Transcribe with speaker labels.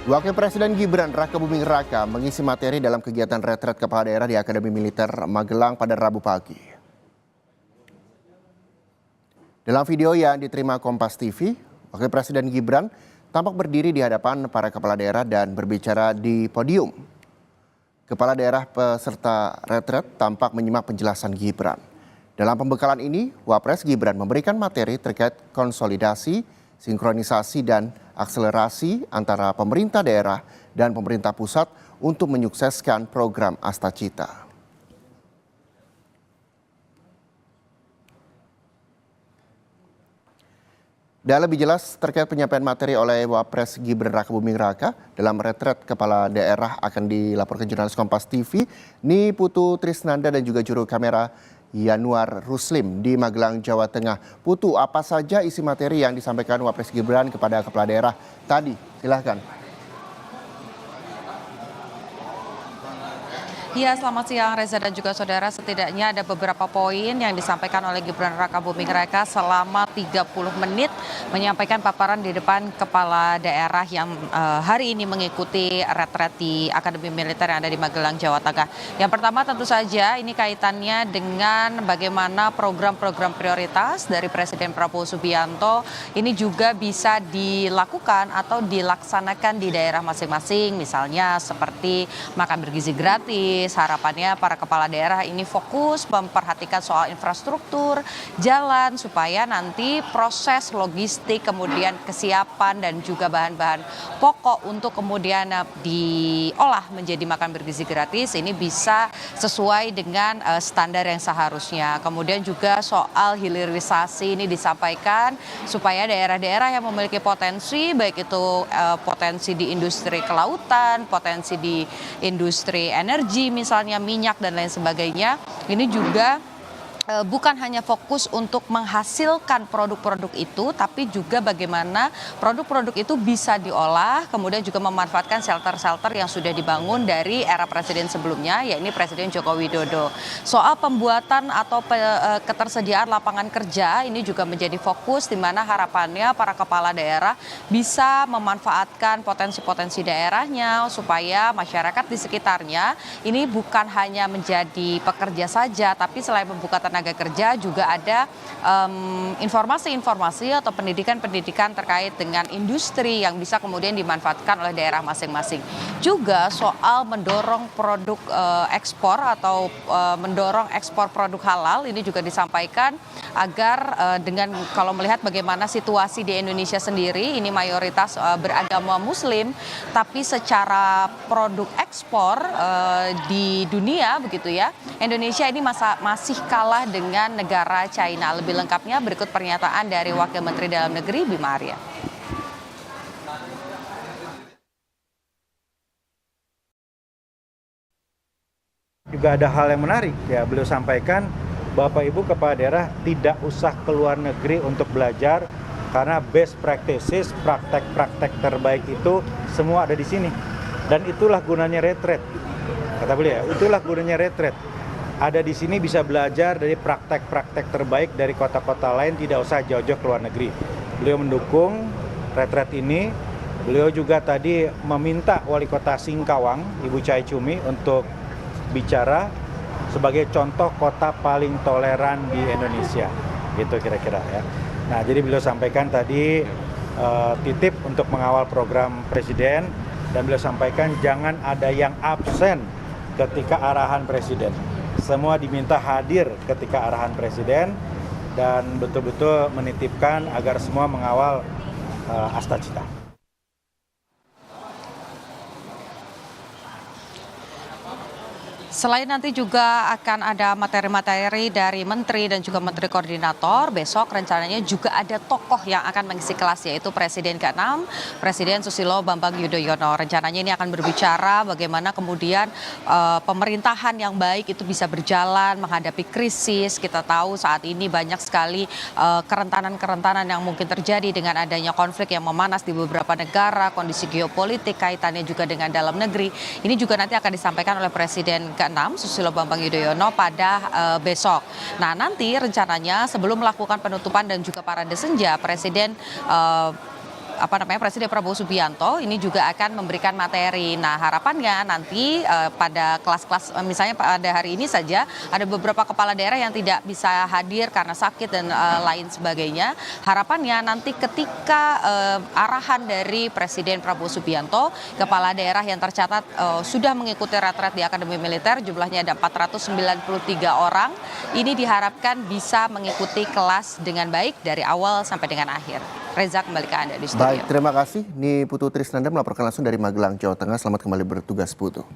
Speaker 1: Wakil Presiden Gibran Raka Buming Raka mengisi materi dalam kegiatan retret kepala daerah di Akademi Militer Magelang pada Rabu pagi. Dalam video yang diterima Kompas TV, Wakil Presiden Gibran tampak berdiri di hadapan para kepala daerah dan berbicara di podium. Kepala daerah peserta retret tampak menyimak penjelasan Gibran. Dalam pembekalan ini, Wapres Gibran memberikan materi terkait konsolidasi, sinkronisasi dan akselerasi antara pemerintah daerah dan pemerintah pusat untuk menyukseskan program Astacita. Dan lebih jelas terkait penyampaian materi oleh Wapres Gibran Raka Buming Raka dalam retret kepala daerah akan dilaporkan jurnalis Kompas TV, Ni Putu Trisnanda dan juga juru kamera Yanuar Ruslim di Magelang, Jawa Tengah. Putu, apa saja isi materi yang disampaikan Wapres Gibran kepada kepala daerah tadi? Silahkan.
Speaker 2: Ya, selamat siang Reza dan juga saudara. Setidaknya ada beberapa poin yang disampaikan oleh Gibran Raka Buming Raka selama 30 menit menyampaikan paparan di depan kepala daerah yang hari ini mengikuti retret di Akademi Militer yang ada di Magelang, Jawa Tengah. Yang pertama tentu saja ini kaitannya dengan bagaimana program-program prioritas dari Presiden Prabowo Subianto ini juga bisa dilakukan atau dilaksanakan di daerah masing-masing. Misalnya seperti makan bergizi gratis. Harapannya para kepala daerah ini fokus memperhatikan soal infrastruktur, jalan, supaya nanti proses logistik, kemudian kesiapan dan juga bahan-bahan pokok untuk kemudian diolah menjadi makan bergizi gratis ini bisa sesuai dengan standar yang seharusnya. Kemudian juga soal hilirisasi ini disampaikan supaya daerah-daerah yang memiliki potensi, baik itu potensi di industri kelautan, potensi di industri energi, misalnya minyak dan lain sebagainya, ini juga bukan hanya fokus untuk menghasilkan produk-produk itu, tapi juga bagaimana produk-produk itu bisa diolah, kemudian juga memanfaatkan shelter-shelter yang sudah dibangun dari era presiden sebelumnya, yakni Presiden Joko Widodo. Soal pembuatan atau ketersediaan lapangan kerja ini juga menjadi fokus, di mana harapannya para kepala daerah bisa memanfaatkan potensi-potensi daerahnya supaya masyarakat di sekitarnya ini bukan hanya menjadi pekerja saja, tapi selain membuka tenaga kerja juga ada informasi-informasi atau pendidikan-pendidikan terkait dengan industri yang bisa kemudian dimanfaatkan oleh daerah masing-masing. Juga soal mendorong produk ekspor atau mendorong ekspor produk halal ini juga disampaikan agar dengan kalau melihat bagaimana situasi di Indonesia sendiri ini mayoritas beragama Muslim, tapi secara produk ekspor di dunia begitu ya, Indonesia ini masih kalah dengan negara China. Lebih lengkapnya berikut pernyataan dari Wakil Menteri Dalam Negeri Bima Arya.
Speaker 3: Juga ada hal yang menarik ya, beliau sampaikan Bapak Ibu kepala daerah tidak usah keluar negeri untuk belajar karena best practices, praktek-praktek terbaik itu semua ada di sini. Dan itulah gunanya retret. Kata beliau, itulah gunanya retret. Ada di sini bisa belajar dari praktek-praktek terbaik dari kota-kota lain, tidak usah jauh-jauh ke luar negeri. Beliau mendukung retret ini. Beliau juga tadi meminta Wali Kota Singkawang, Ibu Chai Chumi, untuk bicara sebagai contoh kota paling toleran di Indonesia. Gitu kira-kira ya. Nah, jadi beliau sampaikan tadi titip untuk mengawal program Presiden, dan beliau sampaikan jangan ada yang absen ketika arahan Presiden. Semua diminta hadir ketika arahan Presiden dan betul-betul menitipkan agar semua mengawal Astacita.
Speaker 2: Selain nanti juga akan ada materi-materi dari menteri dan juga menteri koordinator, besok rencananya juga ada tokoh yang akan mengisi kelas, yaitu Presiden ke-6, Presiden Susilo Bambang Yudhoyono. Rencananya ini akan berbicara bagaimana kemudian pemerintahan yang baik itu bisa berjalan menghadapi krisis. Kita tahu saat ini banyak sekali kerentanan-kerentanan yang mungkin terjadi dengan adanya konflik yang memanas di beberapa negara, kondisi geopolitik kaitannya juga dengan dalam negeri. Ini juga nanti akan disampaikan oleh Presiden ke-6 Susilo Bambang Yudhoyono pada besok. Nah, nanti rencananya sebelum melakukan penutupan dan juga parade senja, Presiden Presiden Prabowo Subianto ini juga akan memberikan materi. Nah, harapannya nanti pada kelas-kelas misalnya pada hari ini saja ada beberapa kepala daerah yang tidak bisa hadir karena sakit dan lain sebagainya. Harapannya nanti ketika arahan dari Presiden Prabowo Subianto, kepala daerah yang tercatat sudah mengikuti retret di Akademi Militer, jumlahnya ada 493 orang. Ini diharapkan bisa mengikuti kelas dengan baik dari awal sampai dengan akhir. Reza, kembali ke Anda di studio.
Speaker 1: Baik, terima kasih. Ini Putu Trisnanda melaporkan langsung dari Magelang, Jawa Tengah. Selamat kembali bertugas, Putu.